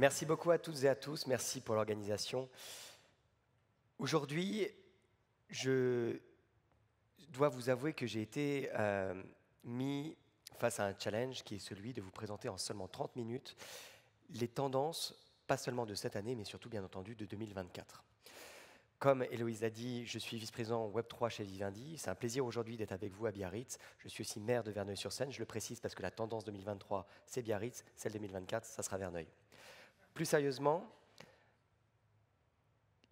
Merci beaucoup à toutes et à tous. Merci pour l'organisation. Aujourd'hui, je dois vous avouer que j'ai été mis face à un challenge qui est celui de vous présenter en seulement 30 minutes les tendances, pas seulement de cette année, mais surtout, bien entendu, de 2024. Comme Héloïse a dit, je suis vice-président Web3 chez Vivendi. C'est un plaisir aujourd'hui d'être avec vous à Biarritz. Je suis aussi maire de Verneuil-sur-Seine. Je le précise parce que la tendance 2023, c'est Biarritz. Celle 2024, ça sera Verneuil. Plus sérieusement,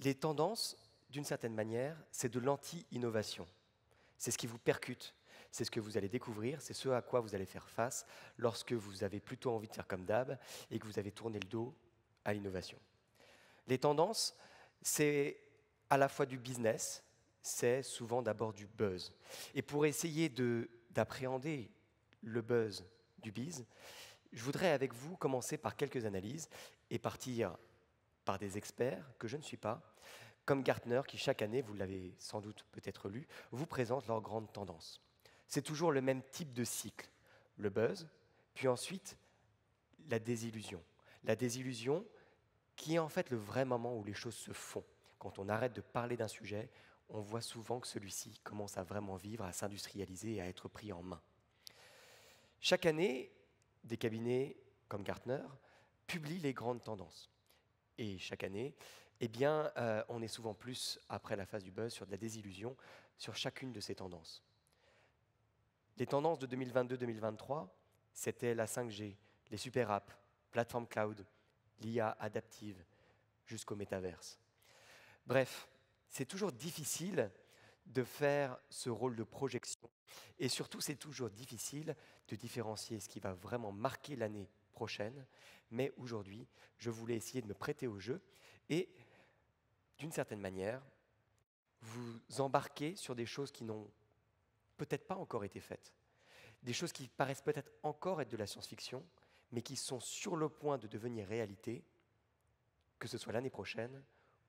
les tendances, d'une certaine manière, c'est de l'anti-innovation. C'est ce qui vous percute, c'est ce que vous allez découvrir, c'est ce à quoi vous allez faire face lorsque vous avez plutôt envie de faire comme d'hab et que vous avez tourné le dos à l'innovation. Les tendances, c'est à la fois du business, c'est souvent d'abord du buzz. Et pour essayer d'appréhender le buzz du biz, je voudrais avec vous commencer par quelques analyses et partir par des experts que je ne suis pas, comme Gartner, qui chaque année, vous l'avez sans doute peut-être lu, vous présente leurs grandes tendances. C'est toujours le même type de cycle, le buzz, puis ensuite la désillusion. La désillusion qui est en fait le vrai moment où les choses se font. Quand on arrête de parler d'un sujet, on voit souvent que celui-ci commence à vraiment vivre, à s'industrialiser et à être pris en main. Chaque année, des cabinets comme Gartner publient les grandes tendances. Et chaque année, on est souvent plus, après la phase du buzz, sur de la désillusion sur chacune de ces tendances. Les tendances de 2022-2023, c'était la 5G, les super apps, plateforme cloud, l'IA adaptive, jusqu'au métaverse. Bref, c'est toujours difficile de faire ce rôle de projection. Et surtout, c'est toujours difficile de différencier ce qui va vraiment marquer l'année prochaine. Mais aujourd'hui, je voulais essayer de me prêter au jeu et, d'une certaine manière, vous embarquer sur des choses qui n'ont peut-être pas encore été faites, des choses qui paraissent peut-être encore être de la science-fiction, mais qui sont sur le point de devenir réalité, que ce soit l'année prochaine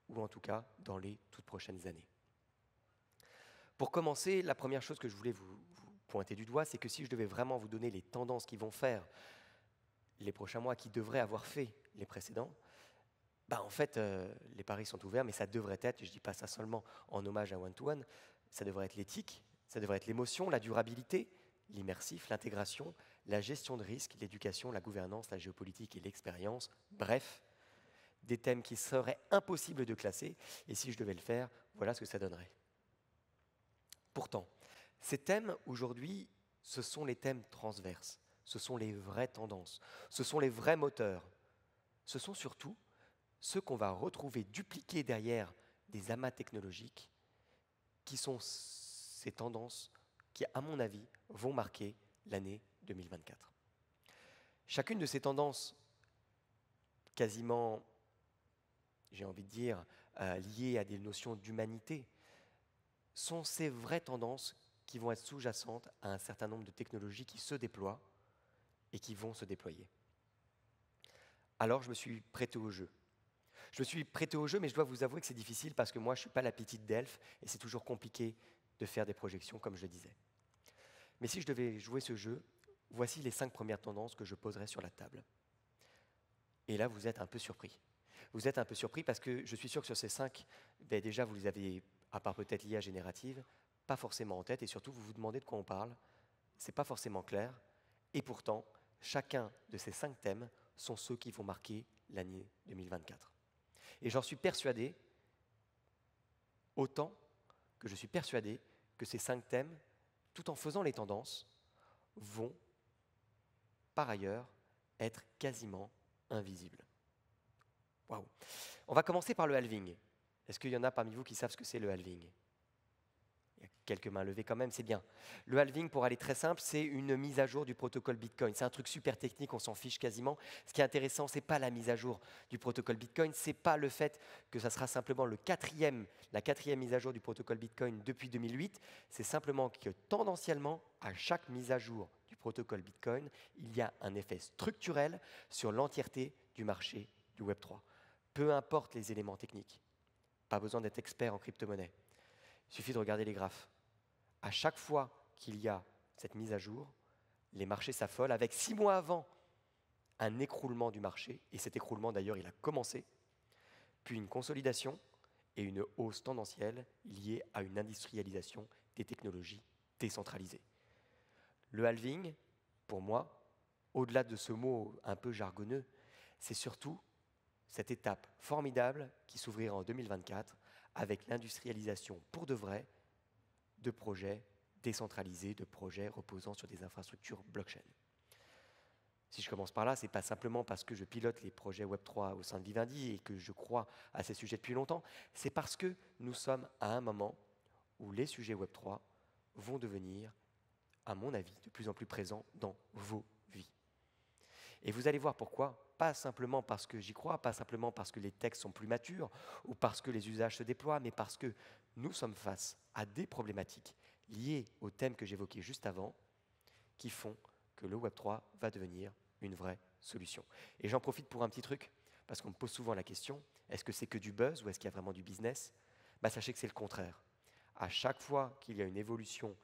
ou en tout cas dans les toutes prochaines années. Pour commencer, la première chose que je voulais vous pointer du doigt, c'est que si je devais vraiment vous donner les tendances qui vont faire les prochains mois, qui devraient avoir fait les précédents, en fait, les paris sont ouverts, mais ça devrait être, et je ne dis pas ça seulement en hommage à One-to-One, ça devrait être l'éthique, ça devrait être l'émotion, la durabilité, l'immersif, l'intégration, la gestion de risque, l'éducation, la gouvernance, la géopolitique et l'expérience, bref, des thèmes qui seraient impossibles de classer, et si je devais le faire, voilà ce que ça donnerait. Pourtant, ces thèmes, aujourd'hui, ce sont les thèmes transverses, ce sont les vraies tendances, ce sont les vrais moteurs, ce sont surtout ceux qu'on va retrouver dupliqués derrière des amas technologiques, qui sont ces tendances qui, à mon avis, vont marquer l'année 2024. Chacune de ces tendances, quasiment, j'ai envie de dire, liées à des notions d'humanité, sont ces vraies tendances qui vont être sous-jacentes à un certain nombre de technologies qui se déploient et qui vont se déployer. Alors, je me suis prêté au jeu. Je me suis prêté au jeu, mais je dois vous avouer que c'est difficile parce que moi, je ne suis pas la petite Delphes et c'est toujours compliqué de faire des projections, comme je le disais. Mais si je devais jouer ce jeu, voici les 5 premières tendances que je poserai sur la table. Et là, vous êtes un peu surpris. Vous êtes un peu surpris parce que je suis sûr que sur ces 5, déjà, vous les avez, à part peut-être l'IA générative, pas forcément en tête, et surtout, vous vous demandez de quoi on parle. Ce n'est pas forcément clair, et pourtant, chacun de ces 5 thèmes sont ceux qui vont marquer l'année 2024. Et j'en suis persuadé, autant que je suis persuadé que ces 5 thèmes, tout en faisant les tendances, vont, par ailleurs, être quasiment invisibles. Waouh. On va commencer par le halving. Est-ce qu'il y en a parmi vous qui savent ce que c'est le halving ? Il y a quelques mains levées quand même, c'est bien. Le halving, pour aller très simple, c'est une mise à jour du protocole Bitcoin. C'est un truc super technique, on s'en fiche quasiment. Ce qui est intéressant, ce n'est pas la mise à jour du protocole Bitcoin, ce n'est pas le fait que ça sera simplement la quatrième mise à jour du protocole Bitcoin depuis 2008. C'est simplement que tendanciellement, à chaque mise à jour du protocole Bitcoin, il y a un effet structurel sur l'entièreté du marché du Web3. Peu importe les éléments techniques, pas besoin d'être expert en crypto-monnaie. Il suffit de regarder les graphes. À chaque fois qu'il y a cette mise à jour, les marchés s'affolent avec 6 mois avant un écroulement du marché, et cet écroulement d'ailleurs il a commencé, puis une consolidation et une hausse tendancielle liée à une industrialisation des technologies décentralisées. Le halving, pour moi, au-delà de ce mot un peu jargonneux, c'est surtout cette étape formidable qui s'ouvrira en 2024 avec l'industrialisation pour de vrai de projets décentralisés, de projets reposant sur des infrastructures blockchain. Si je commence par là, ce n'est pas simplement parce que je pilote les projets Web3 au sein de Vivendi et que je crois à ces sujets depuis longtemps, c'est parce que nous sommes à un moment où les sujets Web3 vont devenir, à mon avis, de plus en plus présents dans vos vies. Et vous allez voir pourquoi, pas simplement parce que j'y crois, pas simplement parce que les textes sont plus matures ou parce que les usages se déploient, mais parce que nous sommes face à des problématiques liées au thème que j'évoquais juste avant qui font que le Web3 va devenir une vraie solution. Et j'en profite pour un petit truc, parce qu'on me pose souvent la question, est-ce que c'est que du buzz ou est-ce qu'il y a vraiment du business? Sachez que c'est le contraire. À chaque fois qu'il y a une évolution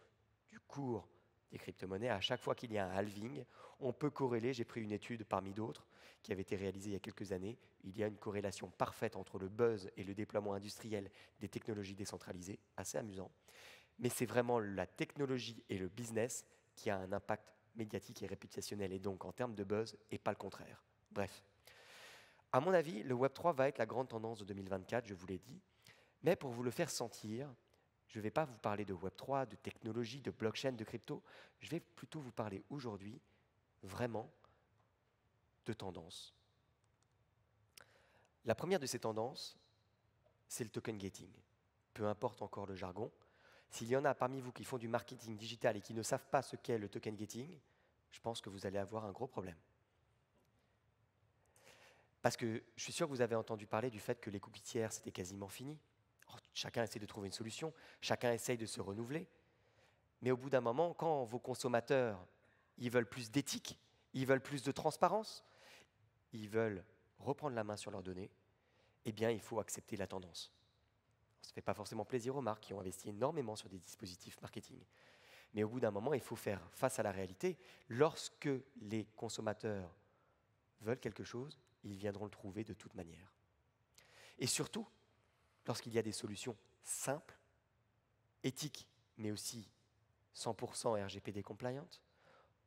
du cours des crypto-monnaies, à chaque fois qu'il y a un halving, on peut corréler, j'ai pris une étude parmi d'autres qui avait été réalisée il y a quelques années, il y a une corrélation parfaite entre le buzz et le déploiement industriel des technologies décentralisées, assez amusant. Mais c'est vraiment la technologie et le business qui a un impact médiatique et réputationnel, et donc en termes de buzz, et pas le contraire. Bref. À mon avis, le Web3 va être la grande tendance de 2024, je vous l'ai dit, mais pour vous le faire sentir, je ne vais pas vous parler de Web3, de technologie, de blockchain, de crypto, je vais plutôt vous parler aujourd'hui, vraiment, de tendances. La première de ces tendances, c'est le token gating. Peu importe encore le jargon, s'il y en a parmi vous qui font du marketing digital et qui ne savent pas ce qu'est le token gating, je pense que vous allez avoir un gros problème. Parce que je suis sûr que vous avez entendu parler du fait que les cookies tiers, c'était quasiment fini. Alors, chacun essaie de trouver une solution, chacun essaye de se renouveler. Mais au bout d'un moment, quand vos consommateurs, ils veulent plus d'éthique, ils veulent plus de transparence, ils veulent reprendre la main sur leurs données, eh bien, il faut accepter la tendance. Ça ne fait pas forcément plaisir aux marques qui ont investi énormément sur des dispositifs marketing. Mais au bout d'un moment, il faut faire face à la réalité. Lorsque les consommateurs veulent quelque chose, ils viendront le trouver de toute manière. Et surtout, lorsqu'il y a des solutions simples, éthiques, mais aussi 100% RGPD compliant,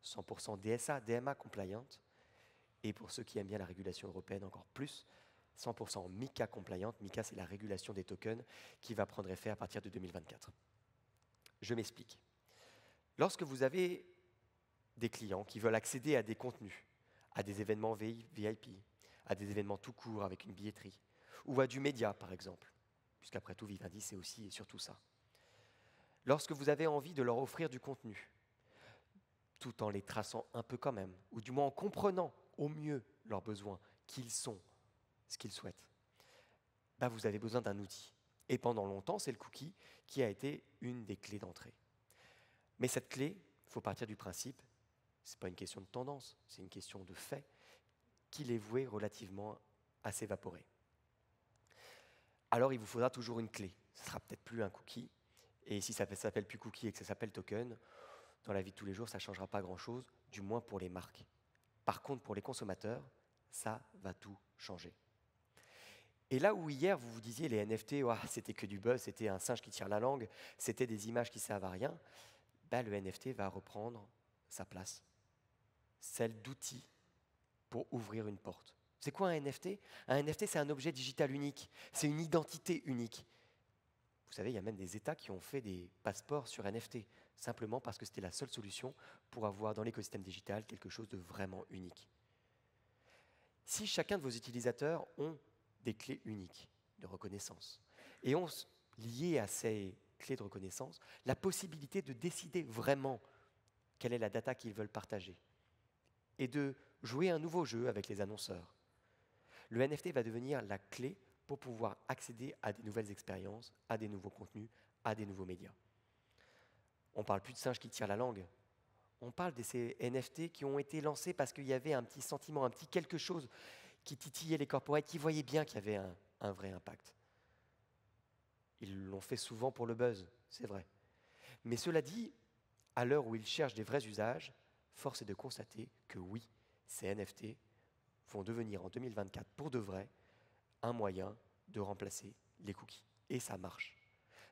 100% DSA, DMA compliant, et pour ceux qui aiment bien la régulation européenne encore plus, 100% MiCA compliant. MiCA, c'est la régulation des tokens qui va prendre effet à partir de 2024. Je m'explique. Lorsque vous avez des clients qui veulent accéder à des contenus, à des événements VIP, à des événements tout court avec une billetterie, ou à du média, par exemple, puisqu'après tout, Vivendi, c'est aussi et surtout ça. Lorsque vous avez envie de leur offrir du contenu, tout en les traçant un peu quand même, ou du moins en comprenant au mieux leurs besoins, qui ils sont, ce qu'ils souhaitent, vous avez besoin d'un outil. Et pendant longtemps, c'est le cookie qui a été une des clés d'entrée. Mais cette clé, il faut partir du principe, ce n'est pas une question de tendance, c'est une question de fait, qu'il est voué relativement à s'évaporer. Alors il vous faudra toujours une clé. Ce ne sera peut-être plus un cookie, et si ça ne s'appelle plus cookie et que ça s'appelle token, dans la vie de tous les jours, ça ne changera pas grand-chose, du moins pour les marques. Par contre, pour les consommateurs, ça va tout changer. Et là où hier, vous vous disiez, les NFT, c'était que du buzz, c'était un singe qui tire la langue, c'était des images qui ne servent à rien, le NFT va reprendre sa place, celle d'outil pour ouvrir une porte. C'est quoi un NFT? Un NFT, c'est un objet digital unique, c'est une identité unique. Vous savez, il y a même des États qui ont fait des passeports sur NFT, simplement parce que c'était la seule solution pour avoir dans l'écosystème digital quelque chose de vraiment unique. Si chacun de vos utilisateurs ont des clés uniques de reconnaissance et ont lié à ces clés de reconnaissance la possibilité de décider vraiment quelle est la data qu'ils veulent partager et de jouer un nouveau jeu avec les annonceurs, le NFT va devenir la clé pour pouvoir accéder à des nouvelles expériences, à des nouveaux contenus, à des nouveaux médias. On ne parle plus de singes qui tirent la langue. On parle de ces NFT qui ont été lancés parce qu'il y avait un petit sentiment, un petit quelque chose qui titillait les corporates, qui voyaient bien qu'il y avait un vrai impact. Ils l'ont fait souvent pour le buzz, c'est vrai. Mais cela dit, à l'heure où ils cherchent des vrais usages, force est de constater que oui, ces NFT vont devenir en 2024 pour de vrai un moyen de remplacer les cookies. Et ça marche.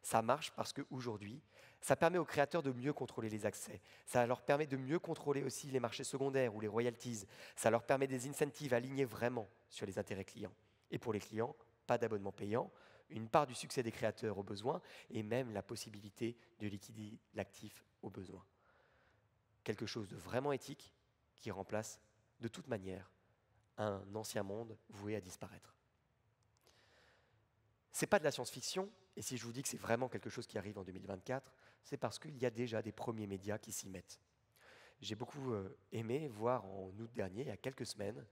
Ça marche parce qu'aujourd'hui, ça permet aux créateurs de mieux contrôler les accès. Ça leur permet de mieux contrôler aussi les marchés secondaires ou les royalties. Ça leur permet des incentives alignés vraiment sur les intérêts clients. Et pour les clients, pas d'abonnement payant, une part du succès des créateurs au besoin et même la possibilité de liquider l'actif au besoin. Quelque chose de vraiment éthique qui remplace de toute manière un ancien monde voué à disparaître. Ce n'est pas de la science-fiction, et si je vous dis que c'est vraiment quelque chose qui arrive en 2024, c'est parce qu'il y a déjà des premiers médias qui s'y mettent. J'ai beaucoup aimé voir en août dernier, il y a quelques semaines,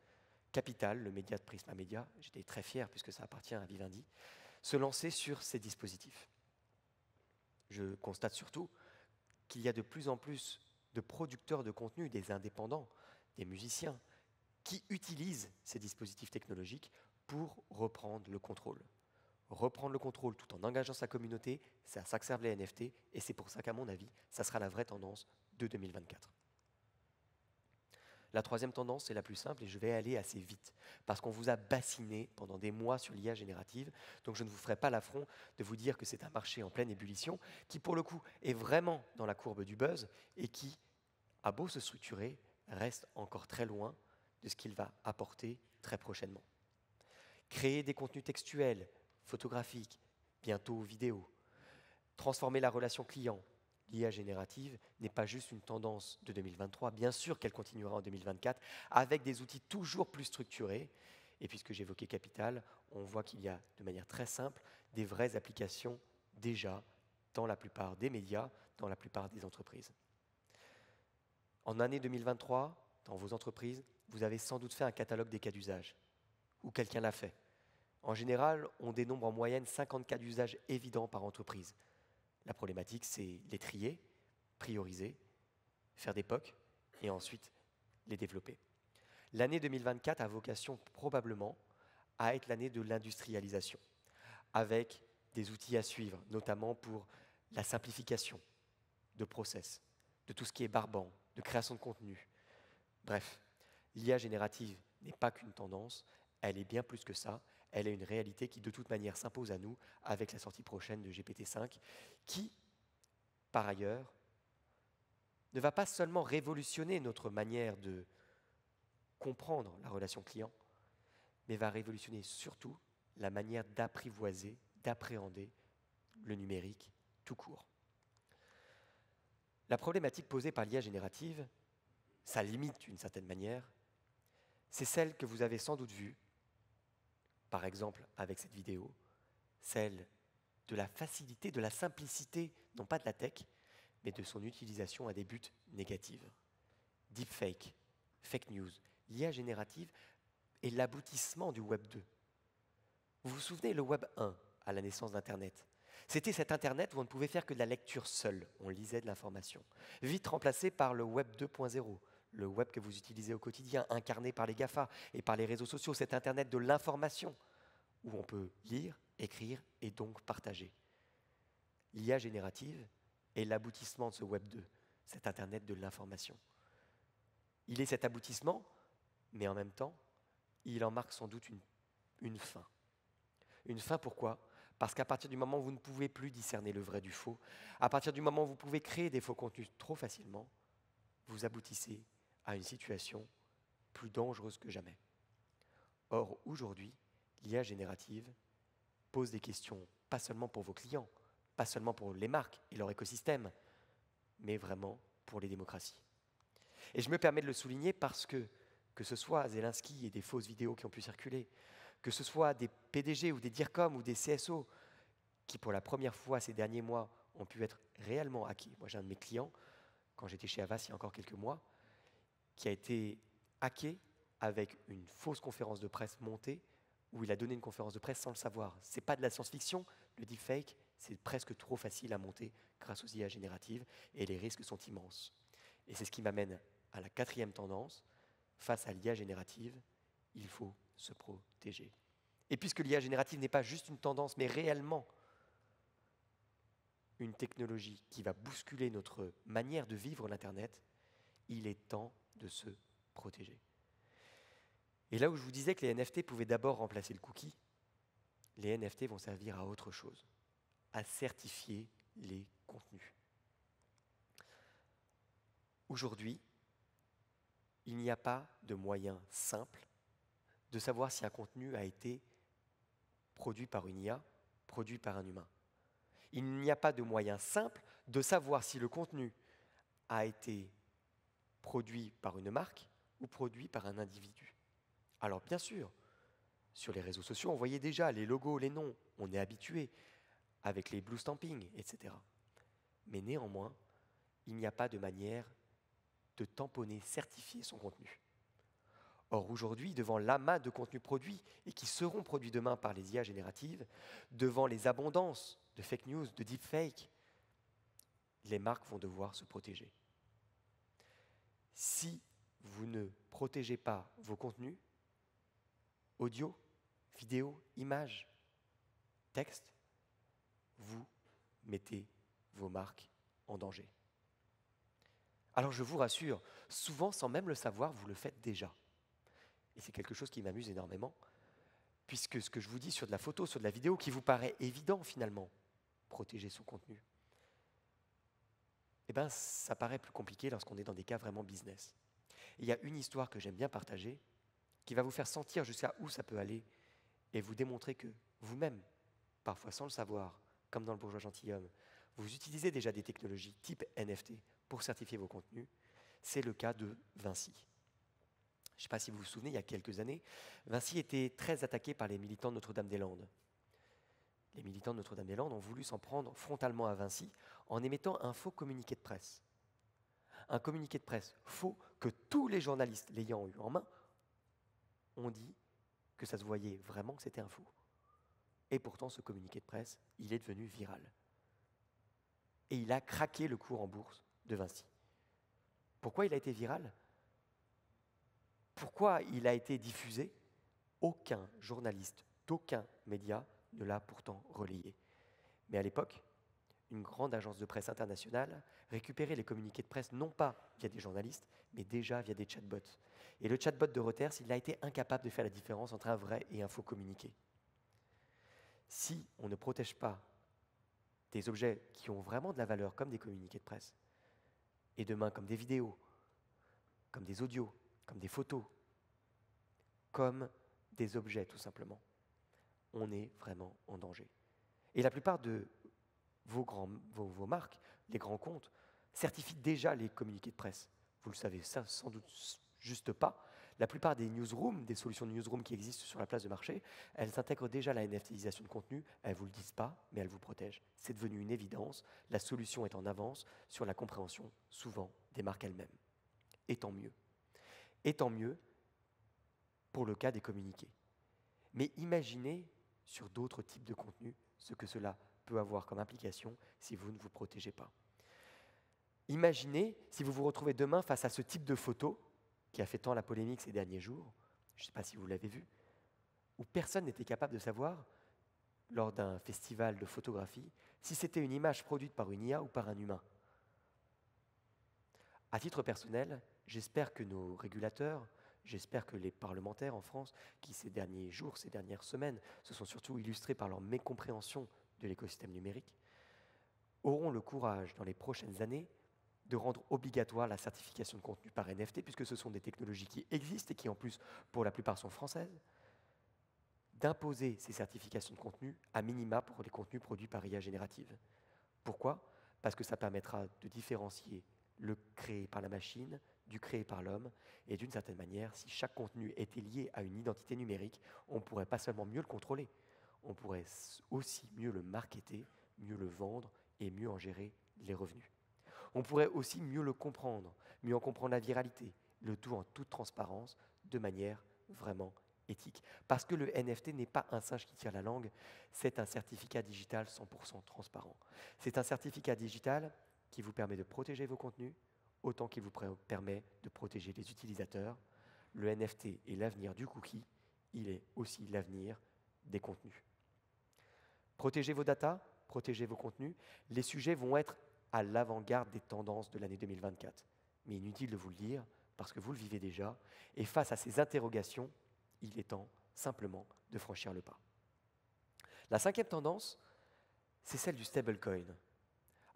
Capital, le média de Prisma Media, j'étais très fier puisque ça appartient à Vivendi, se lancer sur ces dispositifs. Je constate surtout qu'il y a de plus en plus de producteurs de contenu, des indépendants, des musiciens, qui utilisent ces dispositifs technologiques pour reprendre le contrôle. Reprendre le contrôle tout en engageant sa communauté, c'est à ça que servent les NFT, et c'est pour ça qu'à mon avis, ça sera la vraie tendance de 2024. La troisième tendance, c'est la plus simple, et je vais aller assez vite, parce qu'on vous a bassiné pendant des mois sur l'IA générative, donc je ne vous ferai pas l'affront de vous dire que c'est un marché en pleine ébullition, qui pour le coup est vraiment dans la courbe du buzz, et qui, a beau se structurer, reste encore très loin de ce qu'il va apporter très prochainement. Créer des contenus textuels, photographiques, bientôt vidéo. Transformer la relation client. L'IA générative n'est pas juste une tendance de 2023, bien sûr qu'elle continuera en 2024 avec des outils toujours plus structurés. Et puisque j'évoquais Capital, on voit qu'il y a de manière très simple des vraies applications déjà dans la plupart des médias, dans la plupart des entreprises. En année 2023, dans vos entreprises, vous avez sans doute fait un catalogue des cas d'usage, ou quelqu'un l'a fait. En général, on dénombre en moyenne 50 cas d'usage évidents par entreprise. La problématique, c'est les trier, prioriser, faire des POC et ensuite les développer. L'année 2024 a vocation probablement à être l'année de l'industrialisation, avec des outils à suivre, notamment pour la simplification de process, de tout ce qui est barbant, de création de contenu. Bref, l'IA générative n'est pas qu'une tendance, elle est bien plus que ça. Elle est une réalité qui, de toute manière, s'impose à nous avec la sortie prochaine de GPT-5, qui, par ailleurs, ne va pas seulement révolutionner notre manière de comprendre la relation client, mais va révolutionner surtout la manière d'apprivoiser, d'appréhender le numérique tout court. La problématique posée par l'IA générative, sa limite d'une certaine manière, c'est celle que vous avez sans doute vue, par exemple avec cette vidéo, celle de la facilité, de la simplicité, non pas de la tech, mais de son utilisation à des buts négatifs. Deepfake, fake news, l'IA générative est l'aboutissement du Web 2. Vous vous souvenez, le Web 1, à la naissance d'Internet, c'était cet Internet où on ne pouvait faire que de la lecture seule, on lisait de l'information. Vite remplacé par le Web 2.0, le web que vous utilisez au quotidien, incarné par les GAFA et par les réseaux sociaux, cet Internet de l'information, où on peut lire, écrire et donc partager. L'IA générative est l'aboutissement de ce Web 2, cet Internet de l'information. Il est cet aboutissement, mais en même temps, il en marque sans doute une fin. Une fin pourquoi ? Parce qu'à partir du moment où vous ne pouvez plus discerner le vrai du faux, à partir du moment où vous pouvez créer des faux contenus trop facilement, vous aboutissez à une situation plus dangereuse que jamais. Or, aujourd'hui, l'IA générative pose des questions, pas seulement pour vos clients, pas seulement pour les marques et leur écosystème, mais vraiment pour les démocraties. Et je me permets de le souligner parce que ce soit Zelensky et des fausses vidéos qui ont pu circuler, que ce soit des PDG ou des DIRCOM ou des CSO qui, pour la première fois ces derniers mois, ont pu être réellement hackés. Moi, j'ai un de mes clients, quand j'étais chez Havas il y a encore quelques mois, qui a été hacké avec une fausse conférence de presse montée où il a donné une conférence de presse sans le savoir. Ce n'est pas de la science-fiction, le deepfake, c'est presque trop facile à monter grâce aux IA génératives et les risques sont immenses. Et c'est ce qui m'amène à la quatrième tendance. Face à l'IA générative, il faut se protéger. Et puisque l'IA générative n'est pas juste une tendance, mais réellement une technologie qui va bousculer notre manière de vivre l'Internet, il est temps de se protéger. Et là où je vous disais que les NFT pouvaient d'abord remplacer le cookie, les NFT vont servir à autre chose, à certifier les contenus. Aujourd'hui, il n'y a pas de moyen simple de savoir si un contenu a été produit par une IA, produit par un humain. Il n'y a pas de moyen simple de savoir si le contenu a été produit par une marque ou produit par un individu. Alors bien sûr, sur les réseaux sociaux, on voyait déjà les logos, les noms, on est habitué avec les blue stamping, etc. Mais néanmoins, il n'y a pas de manière de tamponner, certifier son contenu. Or aujourd'hui, devant l'amas de contenus produits et qui seront produits demain par les IA génératives, devant les abondances de fake news, de deepfake, les marques vont devoir se protéger. Si vous ne protégez pas vos contenus, audio, vidéo, images, texte, vous mettez vos marques en danger. Alors je vous rassure, souvent sans même le savoir, vous le faites déjà. Et c'est quelque chose qui m'amuse énormément, puisque ce que je vous dis sur de la photo, sur de la vidéo, qui vous paraît évident finalement, protéger son contenu, eh bien ça paraît plus compliqué lorsqu'on est dans des cas vraiment business. Et il y a une histoire que j'aime bien partager, qui va vous faire sentir jusqu'à où ça peut aller, et vous démontrer que vous-même, parfois sans le savoir, comme dans le bourgeois gentilhomme, vous utilisez déjà des technologies type NFT pour certifier vos contenus. C'est le cas de Vinci. Je ne sais pas si vous vous souvenez, il y a quelques années, Vinci était très attaqué par les militants de Notre-Dame-des-Landes. Les militants de Notre-Dame-des-Landes ont voulu s'en prendre frontalement à Vinci en émettant un faux communiqué de presse. Un communiqué de presse faux que tous les journalistes l'ayant eu en main ont dit que ça se voyait vraiment que c'était un faux. Et pourtant, ce communiqué de presse, il est devenu viral. Et il a craqué le cours en bourse de Vinci. Pourquoi il a été viral ? Pourquoi il a été diffusé ? Aucun journaliste d'aucun média ne l'a pourtant relayé. Mais à l'époque, une grande agence de presse internationale récupérait les communiqués de presse non pas via des journalistes, mais déjà via des chatbots. Et le chatbot de Reuters, il a été incapable de faire la différence entre un vrai et un faux communiqué. Si on ne protège pas des objets qui ont vraiment de la valeur, comme des communiqués de presse, et demain comme des vidéos, comme des audios, comme des photos, comme des objets tout simplement, on est vraiment en danger. Et la plupart de vos marques, les grands comptes, certifient déjà les communiqués de presse. Vous le savez ça, sans doute juste pas. La plupart des newsrooms, des solutions de newsroom qui existent sur la place de marché, elles intègrent déjà la NFTisation de contenu. Elles ne vous le disent pas, mais elles vous protègent. C'est devenu une évidence. La solution est en avance sur la compréhension, souvent, des marques elles-mêmes. Et tant mieux. Et tant mieux pour le cas des communiqués. Mais imaginez sur d'autres types de contenus ce que cela peut avoir comme implication si vous ne vous protégez pas. Imaginez si vous vous retrouvez demain face à ce type de photo qui a fait tant la polémique ces derniers jours, je ne sais pas si vous l'avez vu, où personne n'était capable de savoir, lors d'un festival de photographie, si c'était une image produite par une IA ou par un humain. À titre personnel, j'espère que nos régulateurs, j'espère que les parlementaires en France, qui ces derniers jours, ces dernières semaines, se sont surtout illustrés par leur mécompréhension de l'écosystème numérique, auront le courage, dans les prochaines années, de rendre obligatoire la certification de contenu par NFT, puisque ce sont des technologies qui existent et qui, en plus, pour la plupart, sont françaises, d'imposer ces certifications de contenu à minima pour les contenus produits par IA générative. Pourquoi ? Parce que ça permettra de différencier le créé par la machine du créé par l'homme, et d'une certaine manière, si chaque contenu était lié à une identité numérique, on ne pourrait pas seulement mieux le contrôler, on pourrait aussi mieux le marketer, mieux le vendre et mieux en gérer les revenus. On pourrait aussi mieux le comprendre, mieux en comprendre la viralité, le tout en toute transparence, de manière vraiment éthique. Parce que le NFT n'est pas un singe qui tire la langue, c'est un certificat digital 100% transparent. C'est un certificat digital qui vous permet de protéger vos contenus, autant qu'il vous permet de protéger les utilisateurs. Le NFT est l'avenir du cookie, il est aussi l'avenir des contenus. Protégez vos datas, protégez vos contenus, les sujets vont être à l'avant-garde des tendances de l'année 2024. Mais inutile de vous le dire, parce que vous le vivez déjà, et face à ces interrogations, Il est temps simplement de franchir le pas. La cinquième tendance, c'est celle du stablecoin.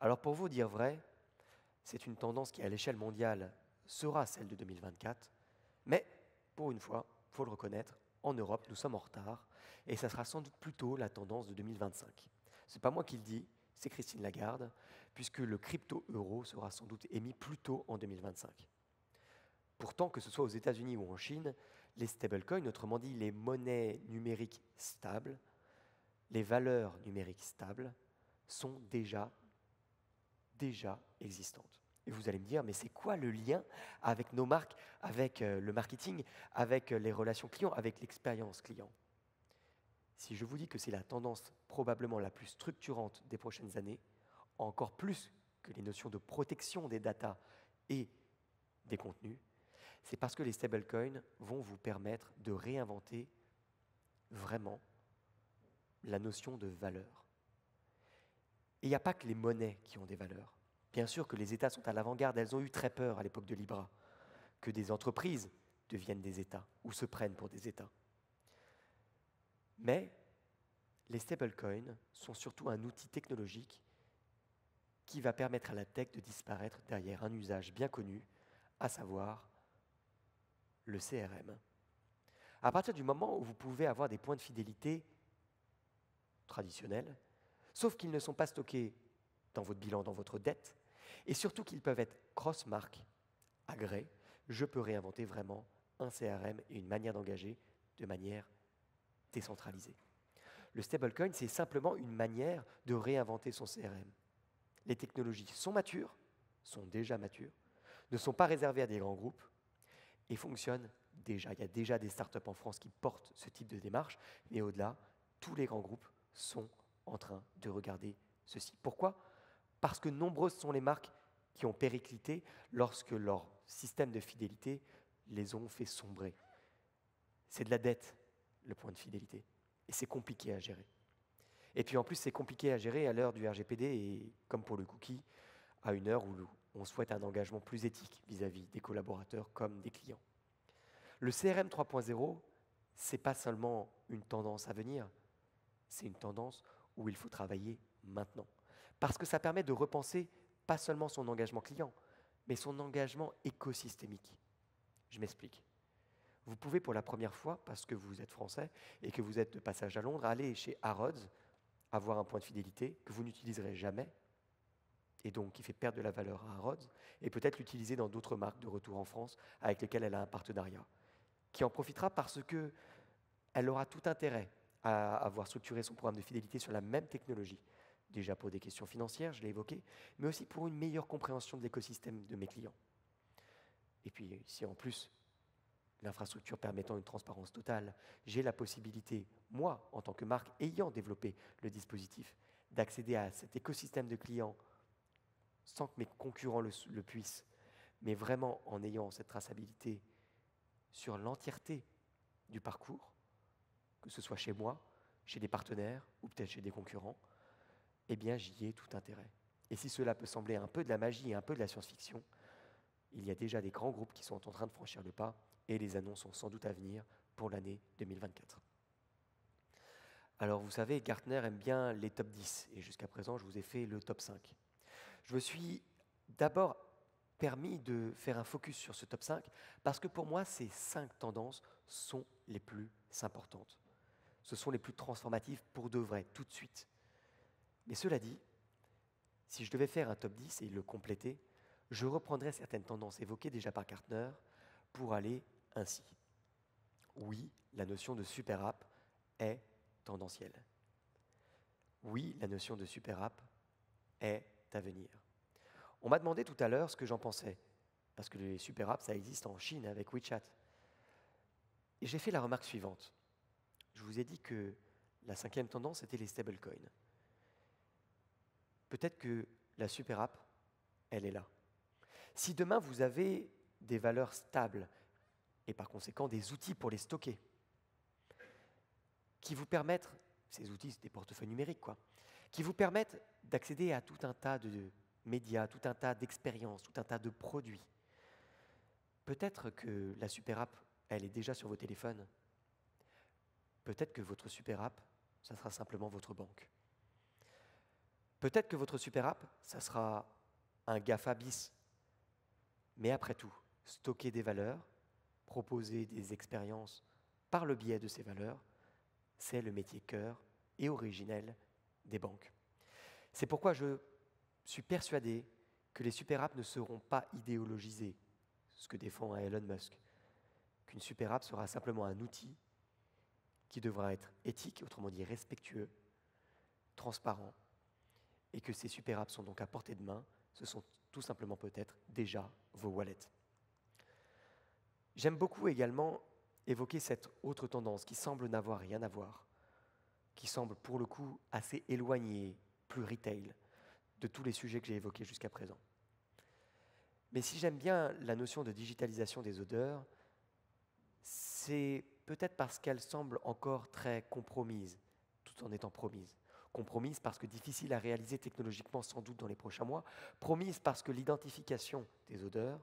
Alors pour vous dire vrai, c'est une tendance qui à l'échelle mondiale sera celle de 2024, mais pour une fois, il faut le reconnaître, en Europe, nous sommes en retard, et ça sera sans doute plutôt la tendance de 2025. Ce n'est pas moi qui le dis, c'est Christine Lagarde, puisque le crypto-euro sera sans doute émis plus tôt en 2025. Pourtant, que ce soit aux États-Unis ou en Chine, les stablecoins, autrement dit les monnaies numériques stables, les valeurs numériques stables, sont déjà existantes. Et vous allez me dire, mais c'est quoi le lien avec nos marques, avec le marketing, avec les relations clients, avec l'expérience client? Si je vous dis que c'est la tendance probablement la plus structurante des prochaines années, encore plus que les notions de protection des datas et des contenus, c'est parce que les stablecoins vont vous permettre de réinventer vraiment la notion de valeur. Et il n'y a pas que les monnaies qui ont des valeurs. Bien sûr que les États sont à l'avant-garde, elles ont eu très peur à l'époque de Libra, que des entreprises deviennent des États ou se prennent pour des États. Mais les stablecoins sont surtout un outil technologique qui va permettre à la tech de disparaître derrière un usage bien connu, à savoir le CRM. À partir du moment où vous pouvez avoir des points de fidélité traditionnels, sauf qu'ils ne sont pas stockés dans votre bilan, dans votre dette, et surtout qu'ils peuvent être cross-marques, agréés, je peux réinventer vraiment un CRM et une manière d'engager de manière décentralisée. Le stablecoin, c'est simplement une manière de réinventer son CRM. Les technologies sont matures, sont déjà matures, ne sont pas réservées à des grands groupes et fonctionnent déjà. Il y a déjà des startups en France qui portent ce type de démarche, mais au-delà, tous les grands groupes sont en train de regarder ceci. Pourquoi ? Parce que nombreuses sont les marques qui ont périclité lorsque leur système de fidélité les ont fait sombrer. C'est de la dette, le point de fidélité, et c'est compliqué à gérer. Et puis en plus, c'est compliqué à gérer à l'heure du RGPD et, comme pour le cookie, à une heure où on souhaite un engagement plus éthique vis-à-vis des collaborateurs comme des clients. Le CRM 3.0, ce n'est pas seulement une tendance à venir, c'est une tendance où il faut travailler maintenant. Parce que ça permet de repenser pas seulement son engagement client, mais son engagement écosystémique. Je m'explique. Vous pouvez pour la première fois, parce que vous êtes français et que vous êtes de passage à Londres, aller chez Harrods, avoir un point de fidélité que vous n'utiliserez jamais, et donc qui fait perdre de la valeur à Harrods, et peut-être l'utiliser dans d'autres marques de retour en France avec lesquelles elle a un partenariat, qui en profitera parce qu'elle aura tout intérêt à avoir structuré son programme de fidélité sur la même technologie, déjà pour des questions financières, je l'ai évoqué, mais aussi pour une meilleure compréhension de l'écosystème de mes clients. Et puis, si en plus, l'infrastructure permettant une transparence totale, j'ai la possibilité, moi, en tant que marque ayant développé le dispositif, d'accéder à cet écosystème de clients sans que mes concurrents le puissent, mais vraiment en ayant cette traçabilité sur l'entièreté du parcours, que ce soit chez moi, chez des partenaires ou peut-être chez des concurrents, eh bien j'y ai tout intérêt. Et si cela peut sembler un peu de la magie et un peu de la science-fiction, il y a déjà des grands groupes qui sont en train de franchir le pas et les annonces sont sans doute à venir pour l'année 2024. Alors vous savez, Gartner aime bien les top 10 et jusqu'à présent je vous ai fait le top 5. Je me suis d'abord permis de faire un focus sur ce top 5 parce que pour moi ces 5 tendances sont les plus importantes. Ce sont les plus transformatives pour de vrai, tout de suite. Mais cela dit, si je devais faire un top 10 et le compléter, je reprendrais certaines tendances évoquées déjà par Gartner pour aller ainsi. Oui, la notion de super app est tendancielle. Oui, la notion de super app est à venir. On m'a demandé tout à l'heure ce que j'en pensais, parce que les super apps, ça existe en Chine avec WeChat. Et j'ai fait la remarque suivante. Je vous ai dit que la 5e tendance était les stablecoins. Peut-être que la super app, elle est là. Si demain vous avez des valeurs stables et par conséquent des outils pour les stocker, qui vous permettent, ces outils c'est des portefeuilles numériques qui vous permettent d'accéder à tout un tas de médias, tout un tas d'expériences, tout un tas de produits. Peut-être que la super app, elle est déjà sur vos téléphones, peut-être que votre super app, ça sera simplement votre banque. Peut-être que votre super app, ça sera un GAFA bis. Mais après tout, stocker des valeurs, proposer des expériences par le biais de ces valeurs, c'est le métier cœur et originel des banques. C'est pourquoi je suis persuadé que les super apps ne seront pas idéologisées, ce que défend Elon Musk, qu'une super app sera simplement un outil qui devra être éthique, autrement dit respectueux, transparent, et que ces super apps sont donc à portée de main, ce sont tout simplement peut-être déjà vos wallets. J'aime beaucoup également évoquer cette autre tendance qui semble n'avoir rien à voir, qui semble pour le coup assez éloignée, plus retail, de tous les sujets que j'ai évoqués jusqu'à présent. Mais si j'aime bien la notion de digitalisation des odeurs, c'est peut-être parce qu'elle semble encore très compromise, tout en étant promise. Compromise parce que difficile à réaliser technologiquement sans doute dans les prochains mois, promise parce que l'identification des odeurs,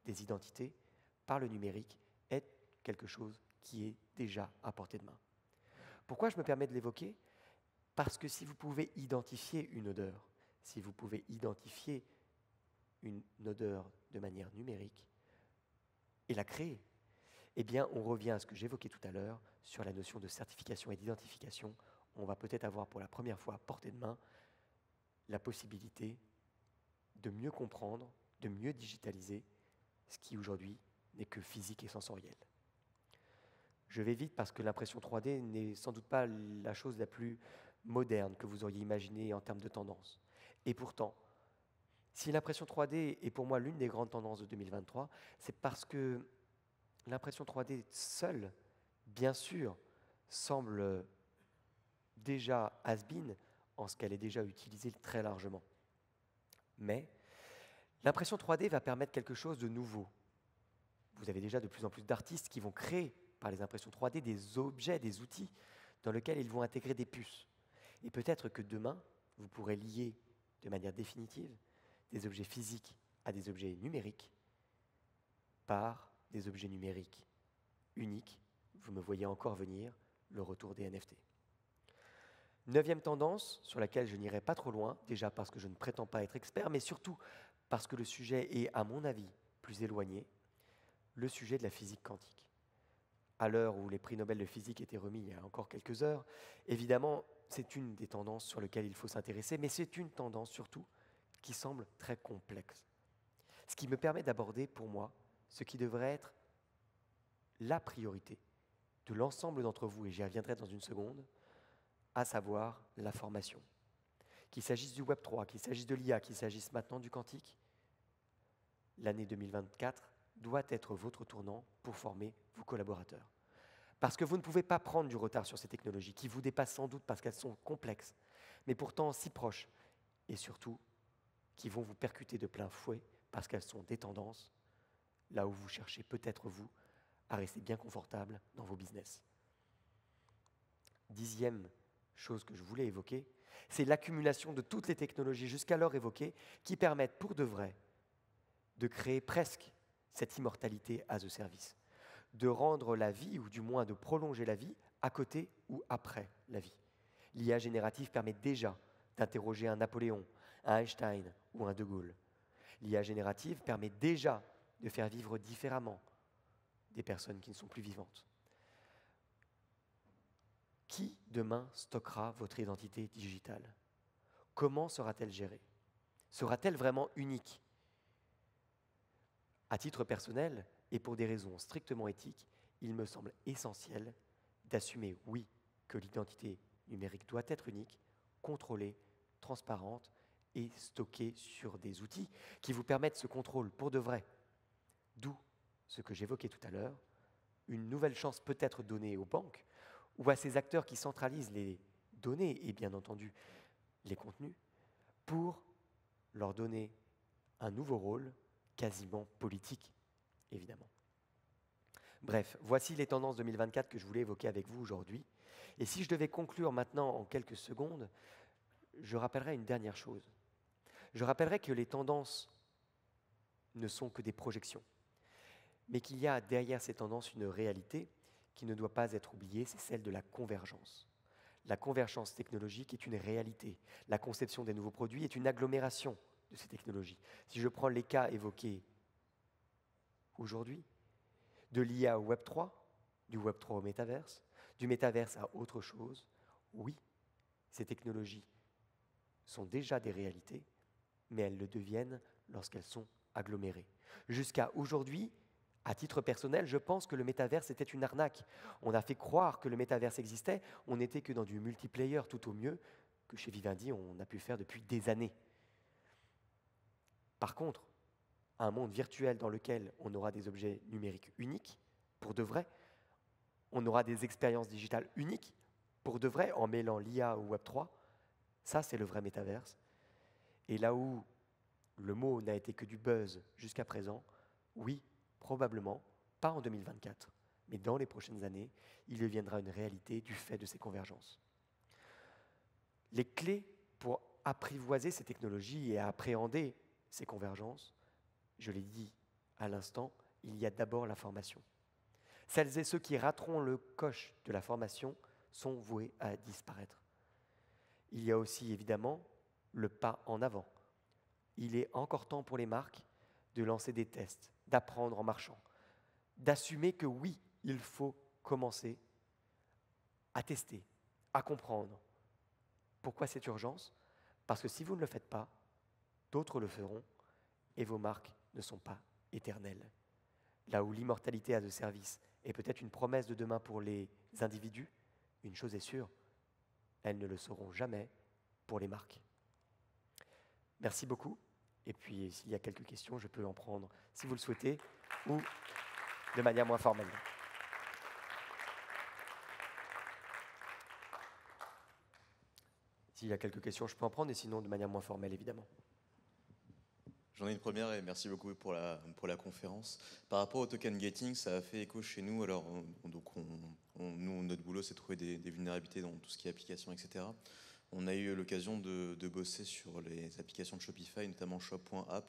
des identités, par le numérique est quelque chose qui est déjà à portée de main. Pourquoi je me permets de l'évoquer ? Parce que si vous pouvez identifier une odeur, si vous pouvez identifier une odeur de manière numérique et la créer, eh bien, on revient à ce que j'évoquais tout à l'heure sur la notion de certification et d'identification. On va peut-être avoir pour la première fois à portée de main la possibilité de mieux comprendre, de mieux digitaliser ce qui aujourd'hui n'est que physique et sensoriel. Je vais vite parce que l'impression 3D n'est sans doute pas la chose la plus moderne que vous auriez imaginée en termes de tendance. Et pourtant, si l'impression 3D est pour moi l'une des grandes tendances de 2023, c'est parce que l'impression 3D seule, bien sûr, semble déjà has-been en ce qu'elle est déjà utilisée très largement. Mais l'impression 3D va permettre quelque chose de nouveau. Vous avez déjà de plus en plus d'artistes qui vont créer par les impressions 3D des objets, des outils dans lesquels ils vont intégrer des puces. Et peut-être que demain, vous pourrez lier de manière définitive des objets physiques à des objets numériques par des objets numériques uniques. Vous me voyez encore venir, le retour des NFT. 9e tendance, sur laquelle je n'irai pas trop loin, déjà parce que je ne prétends pas être expert, mais surtout parce que le sujet est, à mon avis, plus éloigné, le sujet de la physique quantique. À l'heure où les prix Nobel de physique étaient remis il y a encore quelques heures, évidemment, c'est une des tendances sur lesquelles il faut s'intéresser, mais c'est une tendance surtout qui semble très complexe. Ce qui me permet d'aborder, pour moi, ce qui devrait être la priorité de l'ensemble d'entre vous, et j'y reviendrai dans une seconde, à savoir la formation. Qu'il s'agisse du Web3, qu'il s'agisse de l'IA, qu'il s'agisse maintenant du quantique, l'année 2024 doit être votre tournant pour former vos collaborateurs. Parce que vous ne pouvez pas prendre du retard sur ces technologies qui vous dépassent sans doute parce qu'elles sont complexes, mais pourtant si proches, et surtout qui vont vous percuter de plein fouet parce qu'elles sont des tendances, là où vous cherchez peut-être vous à rester bien confortable dans vos business. 10e chose que je voulais évoquer, c'est l'accumulation de toutes les technologies jusqu'alors évoquées qui permettent pour de vrai de créer presque cette immortalité as a service, de rendre la vie, ou du moins de prolonger la vie, à côté ou après la vie. L'IA générative permet déjà d'interroger un Napoléon, un Einstein ou un De Gaulle. L'IA générative permet déjà de faire vivre différemment des personnes qui ne sont plus vivantes. Qui demain stockera votre identité digitale ? Comment sera-t-elle gérée ? Sera-t-elle vraiment unique ? À titre personnel, et pour des raisons strictement éthiques, il me semble essentiel d'assumer, oui, que l'identité numérique doit être unique, contrôlée, transparente et stockée sur des outils qui vous permettent ce contrôle pour de vrai. D'où ce que j'évoquais tout à l'heure, une nouvelle chance peut être donnée aux banques ou à ces acteurs qui centralisent les données et bien entendu les contenus pour leur donner un nouveau rôle quasiment politique, évidemment. Bref, voici les tendances 2024 que je voulais évoquer avec vous aujourd'hui. Et si je devais conclure maintenant en quelques secondes, je rappellerai une dernière chose. Je rappellerai que les tendances ne sont que des projections, mais qu'il y a derrière ces tendances une réalité qui ne doit pas être oubliée, c'est celle de la convergence. La convergence technologique est une réalité. La conception des nouveaux produits est une agglomération de ces technologies. Si je prends les cas évoqués aujourd'hui, de l'IA au Web3, du Web3 au métaverse, du métaverse à autre chose, oui, ces technologies sont déjà des réalités, mais elles le deviennent lorsqu'elles sont agglomérées. Jusqu'à aujourd'hui, à titre personnel, je pense que le métaverse était une arnaque. On a fait croire que le métaverse existait, on n'était que dans du multiplayer tout au mieux, que chez Vivendi on a pu faire depuis des années. Par contre, un monde virtuel dans lequel on aura des objets numériques uniques, pour de vrai, on aura des expériences digitales uniques, pour de vrai, en mêlant l'IA au Web3, ça c'est le vrai métaverse. Et là où le mot n'a été que du buzz jusqu'à présent, oui, probablement, pas en 2024, mais dans les prochaines années, il deviendra une réalité du fait de ces convergences. Les clés pour apprivoiser ces technologies et appréhender ces convergences, je l'ai dit à l'instant, il y a d'abord la formation. Celles et ceux qui rateront le coche de la formation sont voués à disparaître. Il y a aussi évidemment le pas en avant. Il est encore temps pour les marques de lancer des tests, d'apprendre en marchant, d'assumer que oui, il faut commencer à tester, à comprendre. Pourquoi cette urgence? Parce que si vous ne le faites pas, d'autres le feront et vos marques ne sont pas éternelles. Là où l'immortalité a de service est peut-être une promesse de demain pour les individus, une chose est sûre, elles ne le seront jamais pour les marques. Merci beaucoup. Et puis, s'il y a quelques questions, je peux en prendre, si vous le souhaitez, ou de manière moins formelle. S'il y a quelques questions, je peux en prendre, et sinon, de manière moins formelle, évidemment. J'en ai une première et merci beaucoup pour la conférence. Par rapport au token gating, ça a fait écho chez nous. Alors, nous, notre boulot, c'est de trouver des vulnérabilités dans tout ce qui est application, etc. On a eu l'occasion de bosser sur les applications de Shopify, notamment shop.app.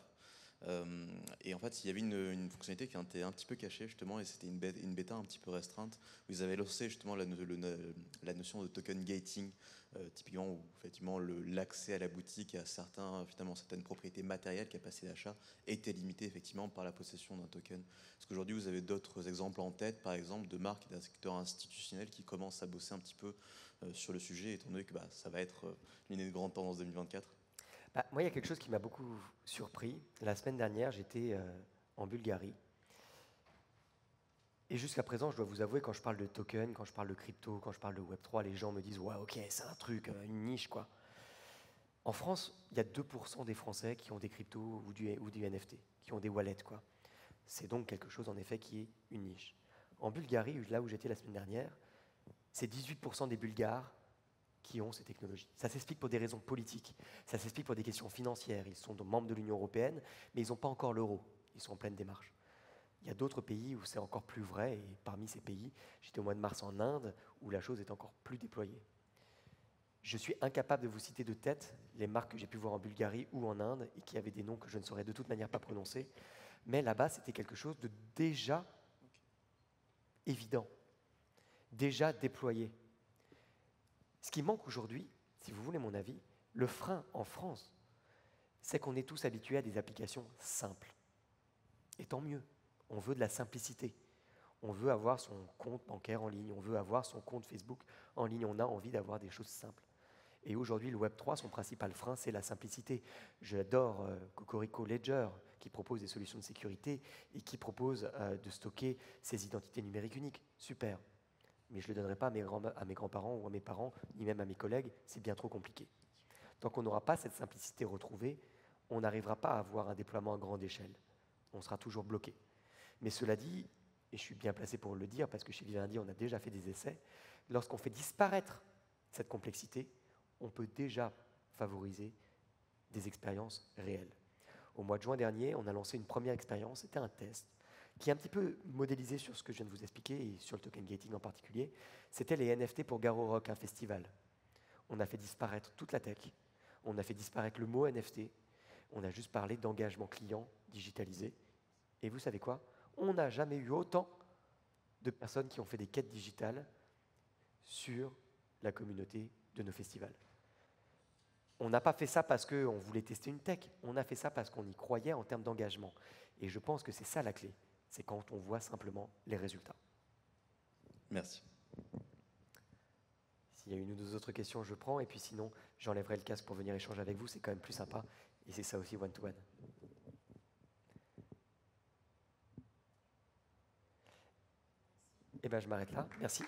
Et en fait, il y avait une fonctionnalité qui était un petit peu cachée, justement, et c'était une bêta un petit peu restreinte, où ils avaient lancé justement la notion de token gating, typiquement où effectivement l'accès à la boutique et à certaines propriétés matérielles, capacité d'achat, était limité effectivement par la possession d'un token. Est-ce qu'aujourd'hui, vous avez d'autres exemples en tête, par exemple, de marques d'un secteur institutionnel qui commencent à bosser un petit peu sur le sujet, étant donné que ça va être l'une des grandes tendances 2024? Moi, il y a quelque chose qui m'a beaucoup surpris. La semaine dernière, j'étais en Bulgarie. Et jusqu'à présent, je dois vous avouer, quand je parle de token, quand je parle de crypto, quand je parle de Web3, les gens me disent « Ouais, ok, c'est un truc, une niche, quoi ». En France, il y a 2% des Français qui ont des cryptos ou du NFT, qui ont des wallets, quoi. C'est donc quelque chose, en effet, qui est une niche. En Bulgarie, là où j'étais la semaine dernière, c'est 18% des Bulgares qui ont ces technologies. Ça s'explique pour des raisons politiques, ça s'explique pour des questions financières. Ils sont membres de l'Union européenne, mais ils n'ont pas encore l'euro. Ils sont en pleine démarche. Il y a d'autres pays où c'est encore plus vrai, et parmi ces pays, j'étais au mois de mars en Inde, où la chose est encore plus déployée. Je suis incapable de vous citer de tête les marques que j'ai pu voir en Bulgarie ou en Inde, et qui avaient des noms que je ne saurais de toute manière pas prononcer, mais là-bas, c'était quelque chose de déjà évident, déjà déployé. Ce qui manque aujourd'hui, si vous voulez mon avis, le frein en France, c'est qu'on est tous habitués à des applications simples. Et tant mieux, on veut de la simplicité. On veut avoir son compte bancaire en ligne, on veut avoir son compte Facebook en ligne, on a envie d'avoir des choses simples. Et aujourd'hui, le Web3, son principal frein, c'est la simplicité. J'adore Cocorico Ledger, qui propose des solutions de sécurité et qui propose de stocker ses identités numériques uniques. Super. Mais je ne le donnerai pas à mes grands-parents ou à mes parents, ni même à mes collègues, c'est bien trop compliqué. Tant qu'on n'aura pas cette simplicité retrouvée, on n'arrivera pas à avoir un déploiement à grande échelle. On sera toujours bloqué. Mais cela dit, et je suis bien placé pour le dire, parce que chez Vivendi, on a déjà fait des essais, lorsqu'on fait disparaître cette complexité, on peut déjà favoriser des expériences réelles. Au mois de juin dernier, on a lancé une première expérience, c'était un test, qui est un petit peu modélisé sur ce que je viens de vous expliquer, et sur le token gating en particulier. C'était les NFT pour Garo Rock, un festival. On a fait disparaître toute la tech, on a fait disparaître le mot NFT, on a juste parlé d'engagement client digitalisé. Et vous savez quoi? On n'a jamais eu autant de personnes qui ont fait des quêtes digitales sur la communauté de nos festivals. On n'a pas fait ça parce qu'on voulait tester une tech, on a fait ça parce qu'on y croyait en termes d'engagement. Et je pense que c'est ça la clé, c'est quand on voit simplement les résultats. Merci. S'il y a une ou deux autres questions, je prends, et puis sinon, j'enlèverai le casque pour venir échanger avec vous, c'est quand même plus sympa, et c'est ça aussi one-to-one. Eh bien, je m'arrête là. Merci.